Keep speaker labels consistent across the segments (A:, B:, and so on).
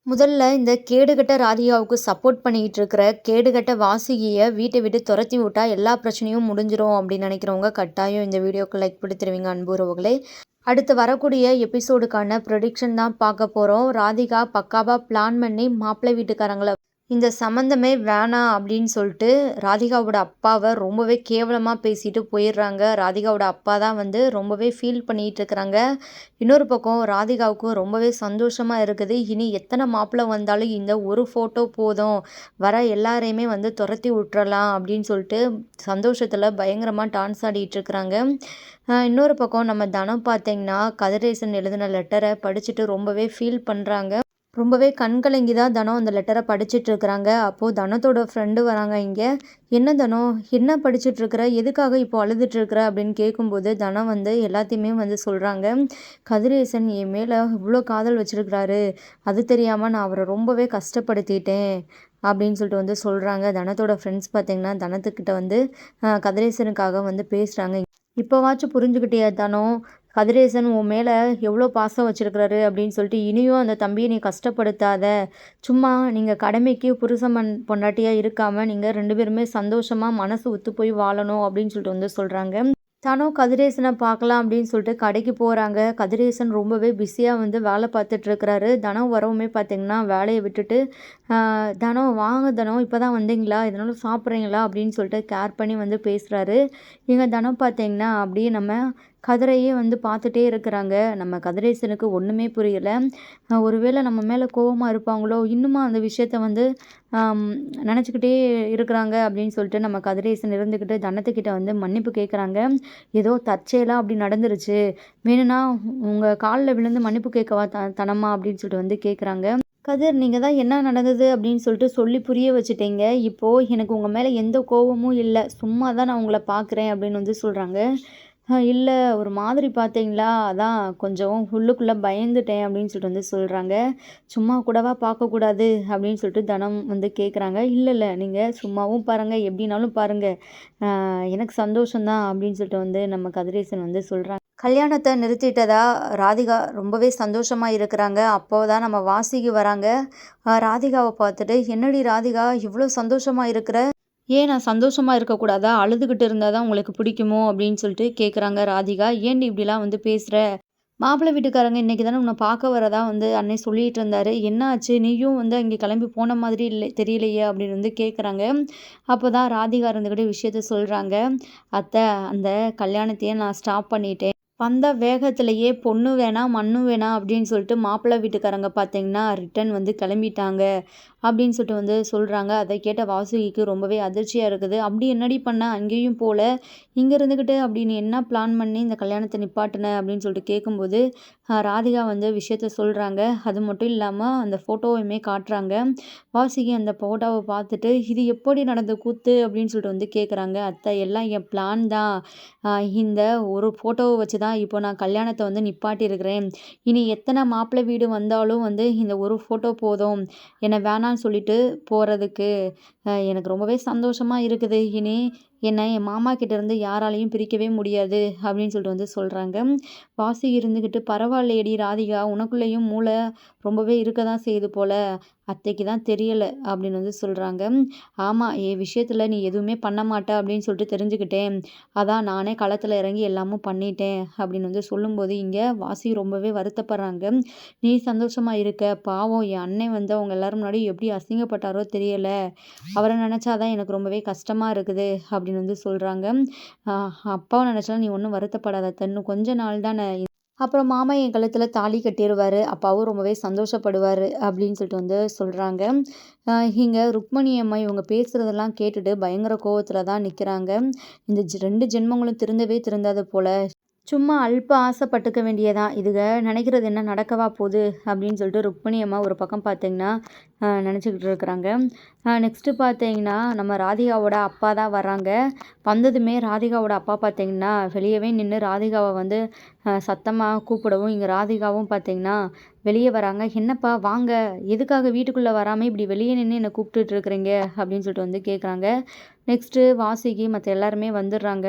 A: முதல்ல இந்த கேடுகெட்ட ராதிகாவுக்கு சப்போர்ட் பண்ணிக்கிட்டு இருக்கிற கேடுகெட்ட வாசுகியை வீட்டை விட்டு துரத்தி விட்டா எல்லா பிரச்சனையும் முடிஞ்சிரும் அப்படின்னு நினைக்கிறவங்க கட்டாயம் இந்த வீடியோக்கு லைக் கொடுத்துருவீங்க அன்புறவுகளே. அடுத்து வரக்கூடிய எபிசோடுக்கான ப்ரொடிக்ஷன் தான் பார்க்க போகிறோம். ராதிகா பக்காவாக பிளான் பண்ணி மாப்பிள்ளை வீட்டுக்காரங்களை இந்த சம்மந்தமே வேணாம் அப்படின்னு சொல்லிட்டு ராதிகாவோட அப்பாவை ரொம்பவே கேவலமாக பேசிட்டு போயிடுறாங்க. ராதிகாவோட அப்பா தான் ரொம்பவே ஃபீல் பண்ணிகிட்டு இருக்கிறாங்க. இன்னொரு பக்கம் ராதிகாவுக்கும் ரொம்பவே சந்தோஷமாக இருக்குது. இனி எத்தனை மாப்பிள்ளை வந்தாலும் இந்த ஒரு ஃபோட்டோ போதும், வர எல்லாரையுமே துரத்தி விட்டுறலாம் அப்படின்னு சொல்லிட்டு சந்தோஷத்தில் பயங்கரமாக டான்ஸ் ஆடிட்டு இருக்கிறாங்க. இன்னொரு பக்கம் நம்ம தனம் பார்த்தீங்கன்னா கதிரேசன் எழுதின லெட்டரை படிச்சுட்டு ரொம்பவே ஃபீல் பண்ணுறாங்க. ரொம்பவே கண்கலங்கி தான் தனம் அந்த லெட்டரை படிச்சுட்ருக்குறாங்க. அப்போது தனத்தோட ஃப்ரெண்டு வராங்க இங்கே. என்ன தனம், என்ன படிச்சுட்ருக்குற, எதுக்காக இப்போ அழுதுட்ருக்குற அப்படின்னு கேட்கும்போது தனம் எல்லாத்தையுமே சொல்கிறாங்க. கதிரேசன் என் மேலே இவ்வளோ காதல் வச்சுருக்கிறாரு, அது தெரியாமல் நான் அவரை ரொம்பவே கஷ்டப்படுத்திட்டேன் அப்படின்னு சொல்லிட்டு சொல்கிறாங்க. தனத்தோட ஃப்ரெண்ட்ஸ் பார்த்திங்கன்னா தனத்துக்கிட்ட கதிரேசனுக்காக பேசுகிறாங்க. இப்போவாச்சும் புரிஞ்சுக்கிட்டியா தனம், கதிரேசன் உன் மேலே எவ்வளோ பாசம் வச்சுருக்கிறாரு அப்படின்னு சொல்லிட்டு இனியும் அந்த தம்பியை நீ கஷ்டப்படுத்தாத. சும்மா நீங்கள் கடமைக்கு புருஷன் பொண்டாட்டியாக இருக்காமல் நீங்கள் 2 பேருமே சந்தோஷமாக மனசு ஒத்து போய் வாழணும் அப்படின்னு சொல்லிட்டு சொல்கிறாங்க. தனம் கதிரேசனை பார்க்கலாம் அப்படின்னு சொல்லிட்டு கடைக்கு போகிறாங்க. கதிரேசன் ரொம்பவே பிஸியாக வேலை பார்த்துட்ருக்கிறாரு. தனம் வரவுமே பார்த்திங்கன்னா வேலையை விட்டுட்டு தனம் வாங்க தனம், இப்போ தான் வந்தீங்களா, இதனால சாப்பிட்றீங்களா அப்படின்னு சொல்லிட்டு கேர் பண்ணி பேசுகிறாரு. எங்கள் தனம் பார்த்திங்கன்னா அப்படியே நம்ம கதிரையே பார்த்துட்டே இருக்கிறாங்க. நம்ம கதிரேசனுக்கு ஒன்றுமே புரியலை. ஒருவேளை நம்ம மேலே கோவமாக இருப்பாங்களோ, இன்னுமா அந்த விஷயத்த நினச்சிக்கிட்டே இருக்கிறாங்க அப்படின்னு சொல்லிட்டு நம்ம கதிரேசன் இருந்துக்கிட்டு தனத்துக்கிட்ட மன்னிப்பு கேட்குறாங்க. ஏதோ தற்செயலாக அப்படி நடந்துருச்சு, வேணும்னா உங்கள் காலில் விழுந்து மன்னிப்பு கேட்கவா தனமா அப்படின்னு சொல்லிட்டு கேட்குறாங்க. கதிர், நீங்கள் தான் என்ன நடந்தது அப்படின்னு சொல்லிட்டு சொல்லி புரிய வச்சுட்டீங்க. இப்போது எனக்கு உங்கள் மேலே எந்த கோவமும் இல்லை, சும்மா தான் நான் உங்களை பார்க்குறேன் அப்படின்னு சொல்கிறாங்க. இல்லை, ஒரு மாதிரி பார்த்தீங்களா, அதான் கொஞ்சம் உள்ளுக்குள்ளே பயந்துட்டேன் அப்படின்னு சொல்லிட்டு சொல்கிறாங்க. சும்மா கூடவா பார்க்கக்கூடாது அப்படின்னு சொல்லிட்டு தனம் கேட்குறாங்க. இல்லை இல்லை, நீங்கள் சும்மாவும் பாருங்கள், எப்படின்னாலும் பாருங்கள், எனக்கு சந்தோஷம்தான் அப்படின்னு சொல்லிட்டு நம்ம கதிரேசன் சொல்கிறாங்க. கல்யாணத்தை நிறுத்திட்டதா ராதிகா ரொம்பவே சந்தோஷமாக இருக்கிறாங்க. அப்போ தான் நம்ம வாசிக்கு வராங்க. ராதிகாவை பார்த்துட்டு, என்னடி ராதிகா இவ்வளோ சந்தோஷமாக இருக்கிற, ஏன் நான் சந்தோஷமாக இருக்கக்கூடாதா, அழுதுகிட்டு இருந்தால் தான் உங்களுக்கு பிடிக்குமோ அப்படின்னு சொல்லிட்டு கேட்குறாங்க ராதிகா. ஏன் இப்படிலாம் பேசுகிற, மாப்பிள்ளை வீட்டுக்காரங்க இன்றைக்கி தானே உன்னை பார்க்க வரதா அன்னை சொல்லிகிட்டு இருந்தாரு, என்ன ஆச்சு, நீயும் அங்கே கிளம்பி போன மாதிரி இல்லை தெரியலையே அப்படின்னு கேட்குறாங்க. அப்போ தான் ராதிகா இருந்துக்கிட்டு விஷயத்த சொல்கிறாங்க. அத்தை, அந்த கல்யாணத்தையே நான் ஸ்டாப் பண்ணிட்டேன், வந்த வேகத்திலேயே பொண்ணு வேணாம் மண்ணு வேணாம் அப்படின்னு சொல்லிட்டு மாப்பிள்ளை வீட்டுக்காரங்க பார்த்தீங்கன்னா ரிட்டன் கிளம்பிட்டாங்க அப்படின்னு சொல்லிட்டு சொல்கிறாங்க. அதை கேட்ட வாசுகிக்கு ரொம்பவே அதிர்ச்சியாக இருக்குது. அப்படி என்னடி பண்ண, அங்கேயும் போல, இங்கே இருந்துக்கிட்டு அப்படின்னு என்ன பிளான் பண்ணி இந்த கல்யாணத்தை நிப்பாட்டின அப்படின்னு சொல்லிட்டு கேட்கும்போது ராதிகா விஷயத்த சொல்கிறாங்க. அது மட்டும் இல்லாமல் அந்த ஃபோட்டோவையுமே காட்டுறாங்க. வாசுகி அந்த ஃபோட்டோவை பார்த்துட்டு, இது எப்படி நடந்த கூத்து அப்படின்னு சொல்லிட்டு கேட்குறாங்க. அத்தை, எல்லாம் என் பிளான் தான், இந்த ஒரு ஃபோட்டோவை வச்சு தான் இப்போ நான் கல்யாணத்தை நிப்பாட்டியிருக்கிறேன். இனி எத்தனை மாப்பிள்ளை வீடு வந்தாலும் இந்த ஒரு ஃபோட்டோ போதும், என்னை வேணான்னு சொல்லிட்டு போகிறதுக்கு. எனக்கு ரொம்பவே சந்தோஷமாக இருக்குது. இனி என்னை என் மாமா கிட்டேருந்து யாராலையும் பிரிக்கவே முடியாது அப்படின்னு சொல்லிட்டு சொல்கிறாங்க. வாசி இருந்துக்கிட்டு, பரவாயில்லையடி ராதிகா, உனக்குள்ளேயும் மூளை ரொம்பவே இருக்க தான் செய்யுது போல், அத்தைக்கு தான் தெரியலை அப்படின்னு சொல்கிறாங்க. ஆமாம், என் விஷயத்தில் நீ எதுவுமே பண்ண மாட்ட அப்படின்னு சொல்லிட்டு தெரிஞ்சுக்கிட்டேன், அதான் நானே களத்தில் இறங்கி எல்லாமும் பண்ணிட்டேன் அப்படின்னு சொல்லும்போது இங்கே வாசி ரொம்பவே வருத்தப்படுறாங்க. நீ சந்தோஷமாக இருக்க, பாவம் என் அண்ணன் அவங்க எல்லோரும் முன்னாடி எப்படி அசிங்கப்பட்டாரோ தெரியலை, அவரை நினச்சாதான் எனக்கு ரொம்பவே கஷ்டமாக இருக்குது அப்படின்னு சொல்கிறாங்க. அப்பாவை நினச்சாலும் நீ ஒன்றும் வருத்தப்படாத, இன்னும் கொஞ்ச நாள் தானே, அப்புறம் மாமா என் கழுத்தில் தாலி கட்டிடுவார், அப்பாவும் ரொம்பவே சந்தோஷப்படுவார் அப்படின்னு சொல்லிட்டு சொல்கிறாங்க. இங்கே ருக்மணி அம்மா இவங்க பேசுகிறதெல்லாம் கேட்டுட்டு பயங்கர கோவத்தில் தான் நிற்கிறாங்க. இந்த 2 ஜென்மங்களும் திருந்தவே திருந்தாது போல், சும்மா அல்ப ஆசைப்பட்டுக்க வேண்டியதான், இதுக நினைக்கிறது என்ன நடக்கவா போகுது அப்படின்னு சொல்லிட்டு ருக்மணி அம்மா ஒரு பக்கம் பார்த்தீங்கன்னா நினச்சிக்கிட்டு இருக்கிறாங்க. நெக்ஸ்ட்டு பார்த்தீங்கன்னா, நம்ம ராதிகாவோட அப்பா தான் வர்றாங்க. வந்ததுமே ராதிகாவோட அப்பா பார்த்தீங்கன்னா, வெளியவே நின்று ராதிகாவை வந்து சத்தமாக கூப்பிடவும், இங்கே ராதிகாவும் பார்த்தீங்கன்னா வெளியே வராங்க. "என்னப்பா வாங்க, எதுக்காக வீட்டுக்குள்ளே வராமல் இப்படி வெளியே நின்று என்னை கூப்பிட்டுட்டு இருக்கிறீங்க?" அப்படின்னு சொல்லிட்டு வந்து கேட்குறாங்க. நெக்ஸ்ட்டு வாசுகி மற்ற எல்லாருமே வந்துடுறாங்க.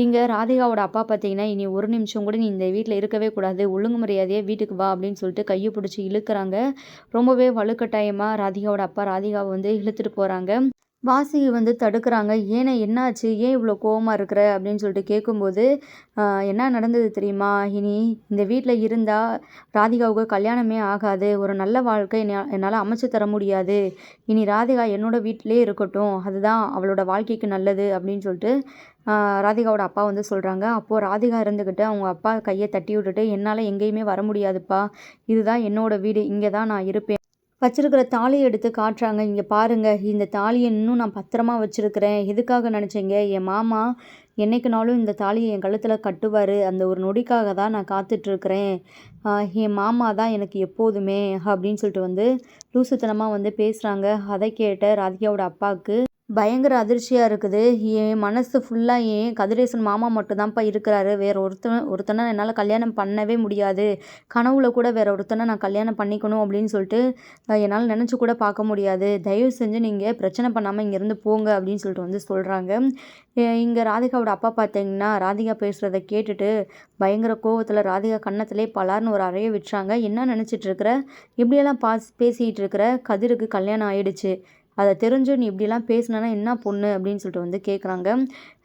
A: இங்கே ராதிகாவோட அப்பா பார்த்தீங்கன்னா, "இனி ஒரு நிமிஷம் கூட நீ இந்த வீட்டில் இருக்கவே கூடாது, ஒழுங்கு மரியாதையாக வீட்டுக்கு வா" அப்படின்னு சொல்லிட்டு கையை பிடிச்சி இழுக்கிறாங்க. ரொம்பவே வலுக்கட்டாயமாக ராதிகாவோட அப்பா ராதிகாவை வந்து இழுத்துட்டு போகிறாங்க. வாசுகி வந்து தடுக்கிறாங்க. "ஏனே என்னாச்சு? ஏன் இவ்வளோ கோவமா இருக்கிற?" அப்படின்னு சொல்லிட்டு கேட்கும்போது, "என்ன நடந்தது தெரியுமா? இனி இந்த வீட்ல இருந்தா ராதிகாவுக்கு கல்யாணமே ஆகாது. ஒரு நல்ல வாழ்க்கை என்னால் அமைச்சு தர முடியாது. இனி ராதிகா என்னோட வீட்டிலேயே இருக்கட்டும். அதுதான் அவளோட வாழ்க்கைக்கு நல்லது." அப்படின்னு சொல்லிட்டு ராதிகாவோட அப்பா வந்து சொல்கிறாங்க. அப்போது ராதிகா இருந்துக்கிட்டு அவங்க அப்பா கையை தட்டி விட்டுட்டு, "என்னால் எங்கேயுமே வர முடியாதுப்பா. இதுதான் என்னோட வீடு. இங்கே தான் நான் இருப்பேன்." வச்சிருக்கிற தாலியை எடுத்து காட்டுறாங்க. "இங்கே பாருங்க, இந்த தாலியை இன்னும் நான் பத்திரமா வச்சுருக்கிறேன். எதுக்காக நினச்சீங்க? என் மாமா என்னைக்குனாலும் இந்த தாலியை என் கழுத்தில் கட்டுவார். அந்த ஒரு நொடிக்காக தான் நான் காத்துட்ருக்கிறேன். என் மாமா தான் எனக்கு எப்போதுமே." அப்படின்னு சொல்லிட்டு வந்து லூசுத்தனமாக வந்து பேசுகிறாங்க. அதை கேட்ட ராதிகாவோட அப்பாவுக்கு பயங்கர அதிர்ச்சியாக இருக்குது. என் மனசு ஃபுல்லாக ஏன் கதிரேசன் மாமா மட்டும்தான்ப்பா இருக்கிறாரு. வேறு ஒருத்தனை என்னால் கல்யாணம் பண்ணவே முடியாது. கனவுல கூட வேறு ஒருத்தனை நான் கல்யாணம் பண்ணிக்கணும் அப்படின்னு சொல்லிட்டு என்னால் நினச்சி கூட பார்க்க முடியாது. தயவு செஞ்சு நீங்கள் பிரச்சனை பண்ணாமல் இங்கேருந்து போங்க அப்படின்னு சொல்லிட்டு வந்து சொல்கிறாங்க. இங்கே ராதிகாவோட அப்பா பார்த்தீங்கன்னா, ராதிகா பேசுகிறத கேட்டுட்டு பயங்கர கோவத்தில் ராதிகா கன்னத்திலே பலார்னு ஒரு அறைய விட்டுறாங்க. "என்ன நினச்சிட்டு இருக்கிற? இப்படியெல்லாம் பேசிகிட்டு இருக்கிற? கதிருக்கு கல்யாணம் ஆயிடுச்சு. அதை தெரிஞ்சும் நீ இப்படிலாம் பேசுனேன்னா என்ன பொண்ணு?" அப்படின்னு சொல்லிட்டு வந்து கேட்குறாங்க.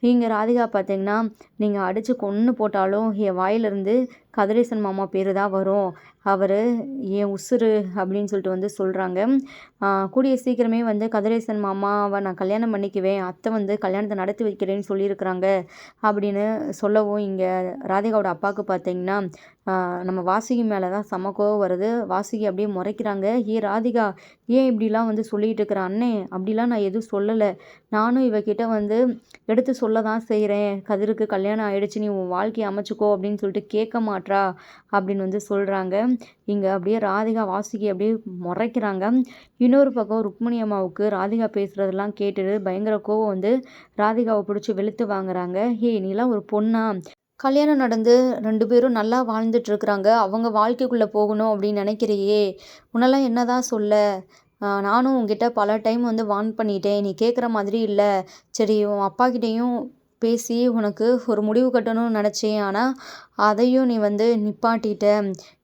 A: இங்கே ராதிகா பார்த்தீங்கன்னா, "நீங்கள் அடித்து கொன்று போட்டாலும் என் வாயிலிருந்து கதிரேசன் மாமா பேர் தான் வரும். அவர் என் உசுரு." அப்படின்னு சொல்லிட்டு வந்து சொல்கிறாங்க. கூடிய சீக்கிரமே வந்து கதிரேசன் மாமாவை நான் கல்யாணம் பண்ணிக்குவேன். அத்தை வந்து கல்யாணத்தை நடத்தி வைக்கிறேன்னு சொல்லியிருக்கிறாங்க அப்படின்னு சொல்லவும், இங்கே ராதிகாவோட அப்பாவுக்கு பார்த்தீங்கன்னா, நம்ம வாசுகி மேலே தான் செம கோவம் வருது. வாசுகி அப்படியே முறைக்கிறாங்க. "ஏ ராதிகா, ஏன் இப்படிலாம் வந்து சொல்லிகிட்டு இருக்கிற?" "அண்ணே, அப்படிலாம் நான் எதுவும் சொல்லலை. நானும் இவகிட்ட வந்து எடுத்து சொல்ல தான் செய்கிறேன். கதிருக்கு கல்யாணம் ஆயிடுச்சு, நீ உன் வாழ்க்கையை அமைச்சுக்கோ அப்படின்னு சொல்லிட்டு கேட்க மாட்றா." அப்படின்னு வந்து சொல்கிறாங்க. இங்கே அப்படியே ராதிகா வாசுகி அப்படியே முறைக்கிறாங்க. இன்னொரு பக்கம் ருக்மிணி அம்மாவுக்கு ராதிகா பேசுகிறதெல்லாம் கேட்டுட்டு பயங்கர கோவம் வந்து ராதிகாவை பிடிச்சி வெளுத்து வாங்குறாங்க. "ஏய், நீலாம் ஒரு பொண்ணா? கல்யாணம் நடந்து 2 பேரும் நல்லா வாழ்ந்துட்டுருக்குறாங்க. அவங்க வாழ்க்கைக்குள்ளே போகணும் அப்படின்னு நினைக்கிறியே? உன்னெல்லாம் என்னதான் சொல்ல? நானும் உன்கிட்ட பல டைம் வந்து வார்ன் பண்ணிட்டேன். நீ கேட்குற மாதிரி இல்லை. சரி, உன் அப்பாக்கிட்டேயும் பேசி உனக்கு ஒரு முடிவு கட்டணும்னு நினச்சேன். ஆனால் அதையும் நீ வந்து நிப்பாட்டிட்ட.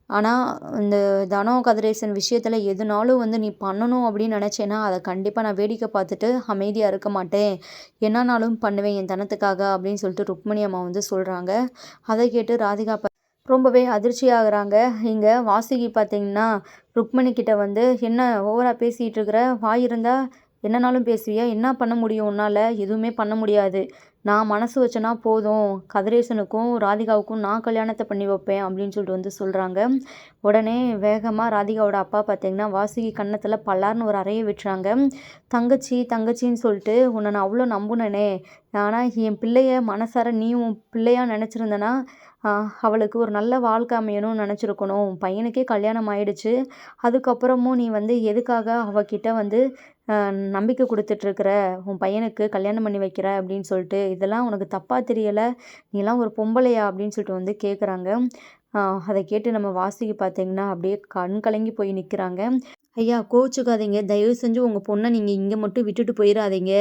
A: ஆனால் இந்த தனோ கதிரேசன் விஷயத்தில் எதுனாலும் வந்து நீ பண்ணணும் அப்படின்னு நினச்சேன்னா அதை கண்டிப்பாக நான் வேடிக்கை பார்த்துட்டு அமைதியாக இருக்க மாட்டேன். என்னன்னாலும் பண்ணுவேன் என் தனத்துக்காக." அப்படின்னு சொல்லிட்டு ருக்மிணி அம்மா வந்து சொல்கிறாங்க. அதை கேட்டு ராதிகா ரொம்பவே அதிர்ச்சியாகிறாங்க. இங்கே வாசுகி பார்த்தீங்கன்னா, ருக்மிணி கிட்ட வந்து, "என்ன ஓவரா பேசிகிட்டு இருக்கிற? வாய் இருந்தா என்னனாலும் பேசுவியா? என்ன பண்ண முடியும் உன்னால்? எதுவுமே பண்ண முடியாது. நான் மனசு வச்சேன்னா போதும், கதிரேசனுக்கும் ராதிகாவுக்கும் நான் கல்யாணத்தை பண்ணி வைப்பேன்." அப்படின்னு சொல்லிட்டு வந்து சொல்கிறாங்க. உடனே வேகமாக ராதிகாவோட அப்பா பார்த்தீங்கன்னா, வாசுகி கன்னத்தில் பல்லார்னு ஒரு அறைய விட்டுறாங்க. "தங்கச்சி தங்கச்சின்னு சொல்லிட்டு உன்னை நான் அவ்வளோ நம்புனேனே. ஆனால் என் பிள்ளைய மனசார நீ உன் பிள்ளையா நினச்சிருந்தனா அவளுக்கு ஒரு நல்ல வாழ்க்கை அமையணும்னு நினச்சிருக்கணும். உன் பையனுக்கே கல்யாணம் ஆயிடுச்சு. அதுக்கப்புறமும் நீ வந்து எதுக்காக அவகிட்ட வந்து நம்பிக்கை கொடுத்துட்ருக்குற? உன் பையனுக்கு கல்யாணம் பண்ணி வைக்கிற அப்படின்னு சொல்லிட்டு. இதெல்லாம் உனக்கு தப்பாக தெரியலை? நீலாம் ஒரு பொம்பளையா?" அப்படின்னு சொல்லிட்டு வந்து கேட்குறாங்க. அதை கேட்டு நம்ம வாசுகி பார்த்தீங்கன்னா, அப்படியே கண் கலங்கி போய் நிற்கிறாங்க. "ஐயா, கோவிச்சுக்காதீங்க. தயவு செஞ்சு உங்கள் பொண்ணை நீங்கள் இங்கே மட்டும் விட்டுட்டு போயிடாதீங்க.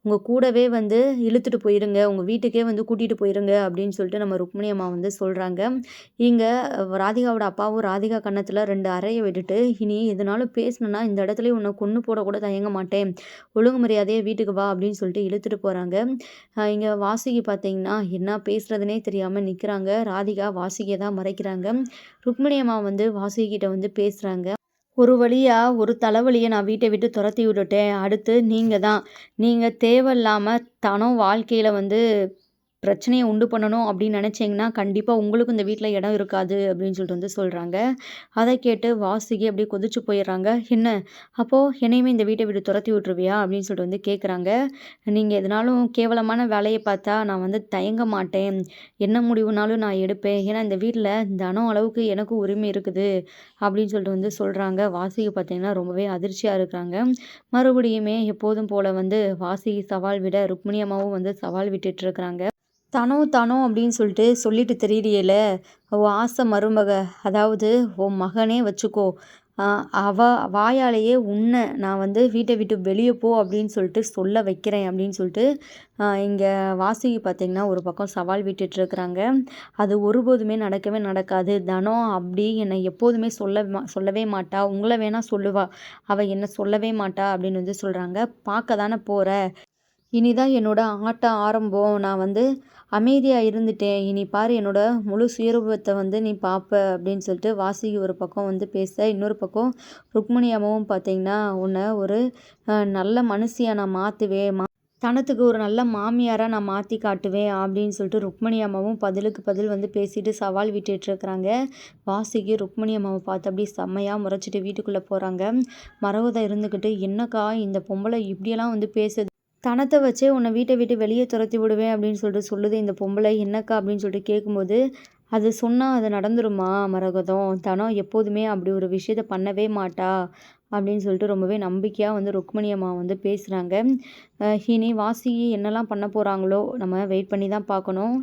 A: உங்கள் கூடவே வந்து இழுத்துட்டு போயிருங்க. உங்கள் வீட்டுக்கே வந்து கூட்டிகிட்டு போயிருங்க." அப்படின்னு சொல்லிட்டு நம்ம ருக்மிணி அம்மா வந்து சொல்கிறாங்க. இங்கே ராதிகாவோட அப்பாவும் ராதிகா கன்னத்தில் 2 அறைய விட்டுட்டு, "இனி எதுனாலும் பேசணுன்னா இந்த இடத்துலயே உன்னை கொன்று போட கூட தயங்க மாட்டேன். ஒழுங்கு மரியாதையாக வீட்டுக்கு வா." அப்படின்னு சொல்லிட்டு இழுத்துட்டு போகிறாங்க. இங்கே வாசுகி பார்த்தீங்கன்னா, என்ன பேசுகிறதுனே தெரியாமல் நிற்கிறாங்க. ராதிகா வாசுகியை தான் மறைக்கிறாங்க. ருக்மிணி அம்மா வந்து வாசுகி கிட்ட வந்து பேசுகிறாங்க. "ஒரு வழியா ஒரு தலைவலியை நான் வீட்டை விட்டு துரத்தி விட்டுட்டேன். அடுத்து நீங்கள் தான். நீங்கள் தேவையில்லாமல் தனம் வாழ்க்கையில் வந்து பிரச்சனையை உண்டு பண்ணணும் அப்படின்னு நினச்சிங்கன்னா கண்டிப்பாக உங்களுக்கும் இந்த வீட்டில் இடம் இருக்காது அப்படின்னு சொல்லிட்டு வந்து சொல்கிறாங்க. அதை கேட்டு வாசுகி அப்படியே கொதிச்சு போயிடுறாங்க. என்ன அப்போது என்னையுமே இந்த வீட்டை விட்டு துரத்தி விட்டுருவியா அப்படின்னு சொல்லிட்டு வந்து கேட்குறாங்க. நீங்கள் எதனாலும் கேவலமான வேலையை பார்த்தா நான் வந்து தயங்க மாட்டேன், என்ன முடிவுனாலும் நான் எடுப்பேன், ஏன்னா இந்த வீட்டில் தனம் அளவுக்கு எனக்கு உரிமை இருக்குது அப்படின்னு சொல்லிட்டு வந்து சொல்கிறாங்க. வாசுகி பார்த்தீங்கன்னா ரொம்பவே அதிர்ச்சியாக இருக்கிறாங்க. மறுபடியுமே எப்போதும் போல் வந்து வாசுகி சவால் விட ருக்மிணி அம்மாவும் வந்து சவால் விட்டுட்டு இருக்கிறாங்க. தனம் தனம் அப்படின்னு சொல்லிட்டு தெரியலையேல, உன் ஆசை மருமக, அதாவது உன் மகனே வச்சுக்கோ, அவ வாயாலேயே உன்னை நான் வந்து வீட்டை விட்டு வெளியே போ அப்படின்னு சொல்லிட்டு சொல்ல வைக்கிறேன் அப்படின்னு சொல்லிட்டு இங்கே வாசுகி பார்த்திங்கன்னா ஒரு பக்கம் சவால் விட்டுட்டு இருக்கிறாங்க. அது ஒருபோதுமே நடக்கவே நடக்காது. தனம் அப்படி என்னை எப்போதுமே சொல்லவே மாட்டா, உங்களை வேணால் சொல்லுவா, அவள் என்னை சொல்லவே மாட்டா அப்படின்னு வந்து சொல்கிறாங்க. பார்க்க தானே போகிற, இனிதான் என்னோட ஆட்டம் ஆரம்பம், நான் வந்து அமைதியாக இருந்துட்டேன், இனி பாரு என்னோட முழு சுயரூபத்தை வந்து நீ பார்ப்ப அப்படின்னு சொல்லிட்டு வாசுகி ஒரு பக்கம் வந்து பேச, இன்னொரு பக்கம் ருக்மிணி அம்மாவும் பார்த்தீங்கன்னா உன்னை ஒரு நல்ல மனுஷியாக நான் மாற்றுவேன், தனத்துக்கு ஒரு நல்ல மாமியாராக நான் மாற்றி காட்டுவேன் அப்படின்னு சொல்லிட்டு ருக்மிணி அம்மாவும் பதிலுக்கு பதில் வந்து பேசிட்டு சவால் விட்டுட்டு இருக்கிறாங்க. வாசுகி ருக்மிணி அம்மாவை பார்த்து அப்படியே செம்மையாக முறைச்சிட்டு வீட்டுக்குள்ளே போகிறாங்க. மரகதம் இருந்துக்கிட்டு என்னக்கா இந்த பொம்பளை இப்படியெல்லாம் வந்து பேசுது, தனத்தை வச்சே உன்னை வீட்டை விட்டு வெளியே துரத்தி விடுவேன் அப்படின்னு சொல்லிட்டு சொல்லுது இந்த பொம்பளை, என்னக்கா அப்படின்னு சொல்லிட்டு கேட்கும்போது, அது சொன்னால் அது நடந்துருமா மரகதம், தனம் எப்போதுமே அப்படி ஒரு விஷயத்த பண்ணவே மாட்டா அப்படின்னு சொல்லிட்டு ரொம்பவே நம்பிக்கையாக வந்து ருக்மிணி அம்மா வந்து பேசுகிறாங்க. இனி வாசுகி என்னெல்லாம் பண்ண போகிறாங்களோ நம்ம வெயிட் பண்ணி தான் பார்க்கணும்.